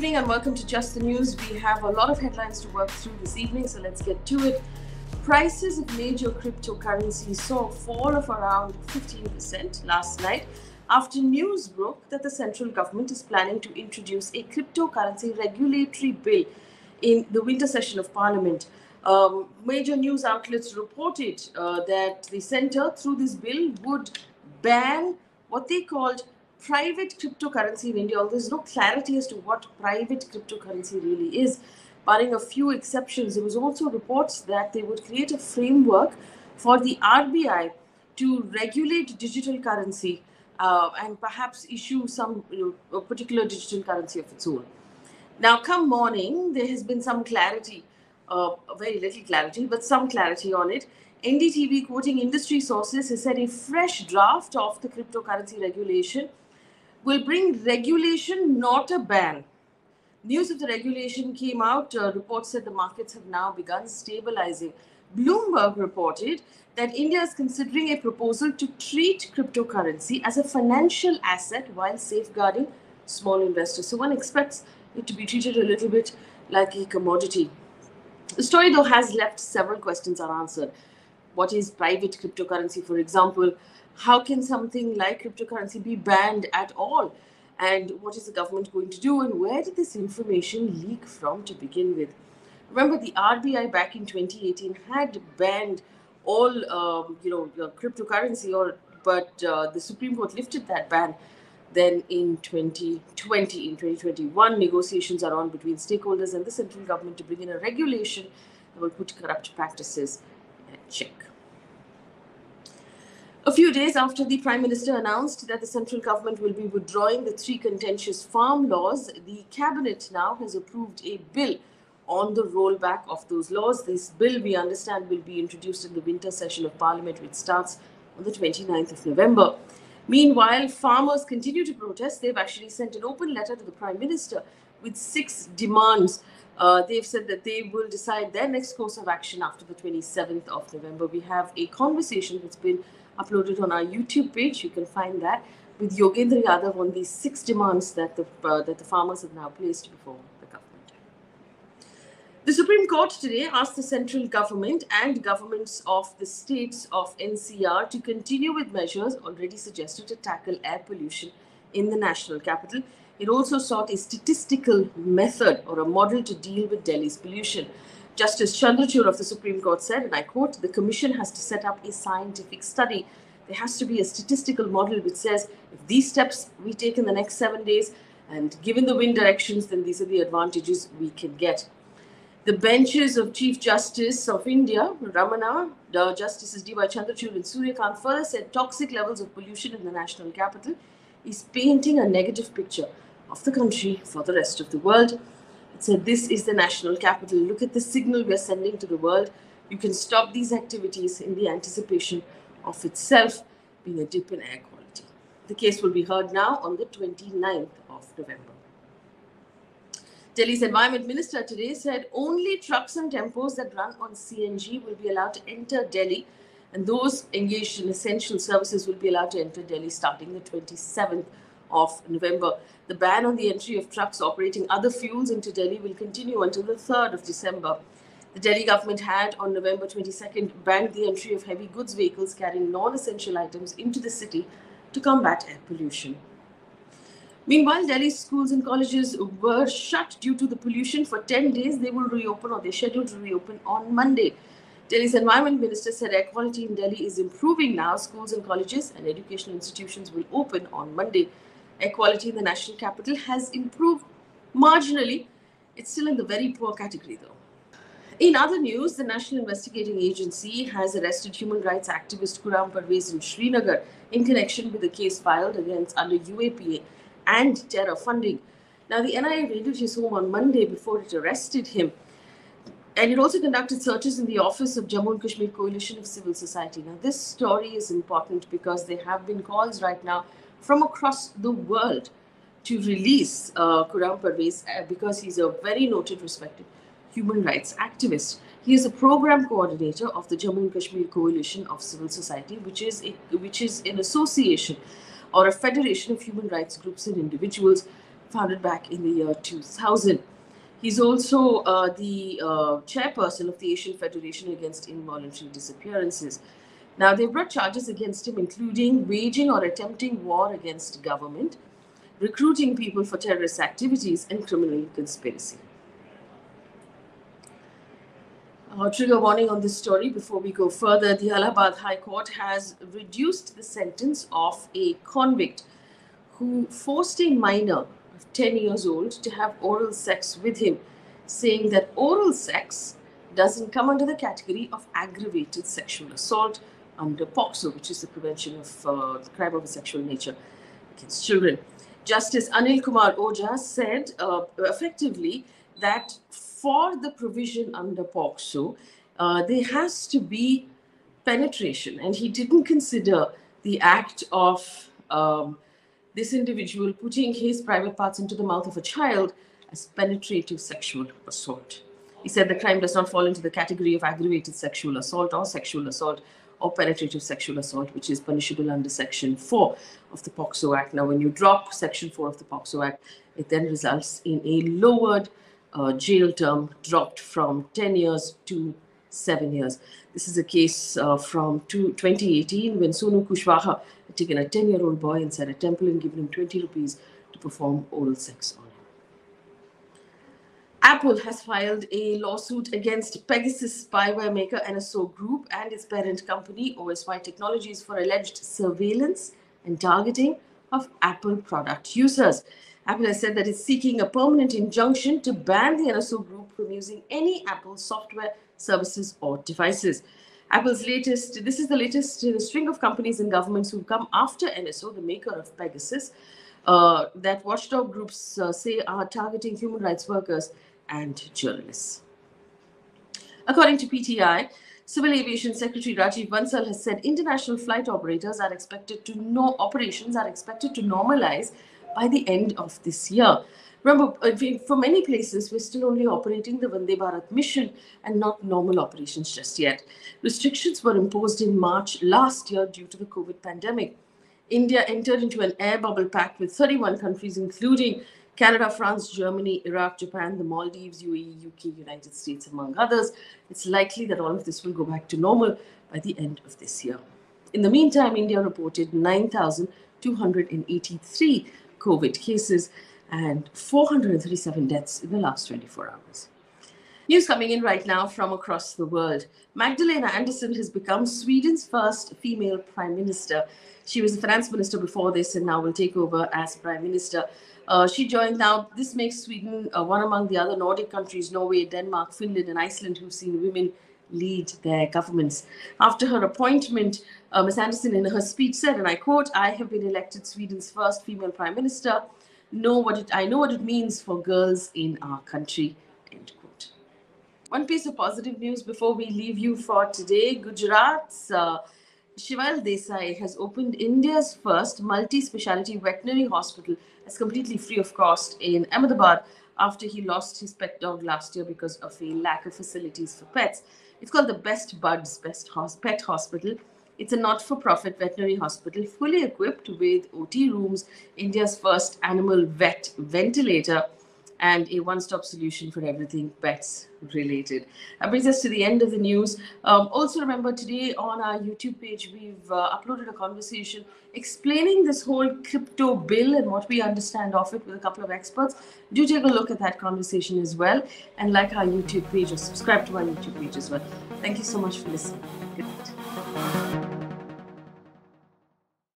evening and welcome to Just the News. We have a lot of headlines to work through this evening, so let's get to it. Prices of major cryptocurrencies saw a fall of around 15% last night after news broke that the central government is planning to introduce a cryptocurrency regulatory bill in the winter session of Parliament. Major news outlets reported that the centre, through this bill, would ban what they called private cryptocurrency in India. Although there's no clarity as to what private cryptocurrency really is. Barring a few exceptions, there was also reports that they would create a framework for the RBI to regulate digital currency and perhaps issue some a particular digital currency of its own. Now, come morning, there has been some clarity, very little clarity, but some clarity on it. NDTV, quoting industry sources, has said a fresh draft of the cryptocurrency regulation will bring regulation, not a ban. News of the regulation came out. Reports said the markets have now begun stabilizing. Bloomberg reported that India is considering a proposal to treat cryptocurrency as a financial asset while safeguarding small investors. So one expects it to be treated a little bit like a commodity. The story, though, has left several questions unanswered. What is private cryptocurrency, for example? How can something like cryptocurrency be banned at all? And what is the government going to do? And where did this information leak from to begin with? Remember, the RBI back in 2018 had banned all, cryptocurrency, but the Supreme Court lifted that ban. Then in 2021, negotiations are on between stakeholders and the central government to bring in a regulation that will put corrupt practices in check. A few days after the Prime Minister announced that the central government will be withdrawing the 3 contentious farm laws, the Cabinet now has approved a bill on the rollback of those laws. This bill, we understand, will be introduced in the winter session of Parliament, which starts on the 29th of November. Meanwhile, farmers continue to protest. They've actually sent an open letter to the Prime Minister with 6 demands. They've said that they will decide their next course of action after the 27th of November. We have a conversation that's been uploaded on our YouTube page. You can find that with Yogendra Yadav on these 6 demands that the farmers have now placed before the government. The Supreme Court today asked the central government and governments of the states of NCR to continue with measures already suggested to tackle air pollution in the national capital. It also sought a statistical method or a model to deal with Delhi's pollution. Justice Chandrachud of the Supreme Court said, and I quote, "The Commission has to set up a scientific study. There has to be a statistical model which says if these steps we take in the next 7 days and given the wind directions, then these are the advantages we can get." The benches of Chief Justice of India, Ramana, Justices D.Y. Chandrachud and Suryakant, further said toxic levels of pollution in the national capital is painting a negative picture of the country for the rest of the world. It said, "This is the national capital. Look at the signal we are sending to the world. You can stop these activities in the anticipation of itself being a dip in air quality." The case will be heard now on the 29th of November. Delhi's Environment Minister today said only trucks and tempos that run on CNG will be allowed to enter Delhi, and those engaged in essential services will be allowed to enter Delhi starting the 27th of November. The ban on the entry of trucks operating other fuels into Delhi will continue until the 3rd of December. The Delhi government had on November 22nd banned the entry of heavy goods vehicles carrying non-essential items into the city to combat air pollution. Meanwhile, Delhi's schools and colleges were shut due to the pollution for 10 days. They will reopen, or they're scheduled to reopen on Monday. Delhi's Environment Minister said air quality in Delhi is improving now. Schools and colleges and educational institutions will open on Monday. Air quality in the national capital has improved marginally. It's still in the very poor category, though. In other news, the National Investigating Agency has arrested human rights activist Khurram Parvez in Srinagar in connection with a case filed against under UAPA and terror funding. Now, the NIA raided his home on Monday before it arrested him. And it also conducted searches in the office of Jammu and Kashmir Coalition of Civil Society. Now, this story is important because there have been calls right now from across the world to release Khurram Parvez because he's a very noted, respected human rights activist. He is a program coordinator of the Jammu and Kashmir Coalition of Civil Society, which is an association or a federation of human rights groups and individuals founded back in the year 2000. He's also the chairperson of the Asian Federation Against Involuntary Disappearances. Now, they brought charges against him, including waging or attempting war against government, recruiting people for terrorist activities, and criminal conspiracy. Trigger warning on this story before we go further. The Allahabad High Court has reduced the sentence of a convict who forced a minor of 10 years old to have oral sex with him, saying that oral sex doesn't come under the category of aggravated sexual assault under POCSO, which is the Prevention of the Crime of a Sexual Nature against Children. Justice Anil Kumar Ojha said effectively that for the provision under POCSO, there has to be penetration, and he didn't consider the act of this individual putting his private parts into the mouth of a child as penetrative sexual assault. He said the crime does not fall into the category of aggravated sexual assault or penetrative sexual assault, which is punishable under Section 4 of the POCSO Act. Now, when you drop Section 4 of the POCSO Act, it then results in a lowered jail term, dropped from 10 years to 7 years. This is a case from 2018 when Sonu Kushwaha had taken a 10-year-old boy inside a temple and given him 20 rupees to perform oral sex on him. Apple has filed a lawsuit against Pegasus spyware maker NSO Group and its parent company OSY Technologies for alleged surveillance and targeting of Apple product users. Apple has said that it's seeking a permanent injunction to ban the NSO Group from using any Apple software, services, or devices. This is the latest in a string of companies and governments who've come after NSO, the maker of Pegasus, that watchdog groups say are targeting human rights workers and journalists. According to PTI, Civil Aviation Secretary Rajiv Bansal has said international flight operations are expected to normalize by the end of this year. Remember, for many places, we're still only operating the Vande Bharat mission and not normal operations just yet. Restrictions were imposed in March last year due to the COVID pandemic. India entered into an air bubble pact with 31 countries, including Canada, France, Germany, Iraq, Japan, the Maldives, UAE, UK, United States, among others. It's likely that all of this will go back to normal by the end of this year. In the meantime, India reported 9,283 COVID cases and 437 deaths in the last 24 hours. News coming in right now from across the world. Magdalena Andersson has become Sweden's first female prime minister. She was the finance minister before this and now will take over as prime minister. She joined now. This makes Sweden one among the other Nordic countries, Norway, Denmark, Finland, and Iceland, who've seen women lead their governments. After her appointment, Ms. Andersson in her speech said, and I quote, "I have been elected Sweden's first female prime minister. I know what it means for girls in our country," end quote. One piece of positive news before we leave you for today. Gujarat's Shival Desai has opened India's first multi-speciality veterinary hospital as completely free of cost in Ahmedabad after he lost his pet dog last year because of a lack of facilities for pets. It's called the Best Buds Pet Hospital. It's a not-for-profit veterinary hospital fully equipped with OT rooms, India's first animal vet ventilator, and a one-stop solution for everything pets related. That brings us to the end of the news. Also remember, today on our YouTube page, we've uploaded a conversation explaining this whole crypto bill and what we understand of it with a couple of experts. Do take a look at that conversation as well, and like our YouTube page or subscribe to our YouTube page as well. Thank you so much for listening. Good night.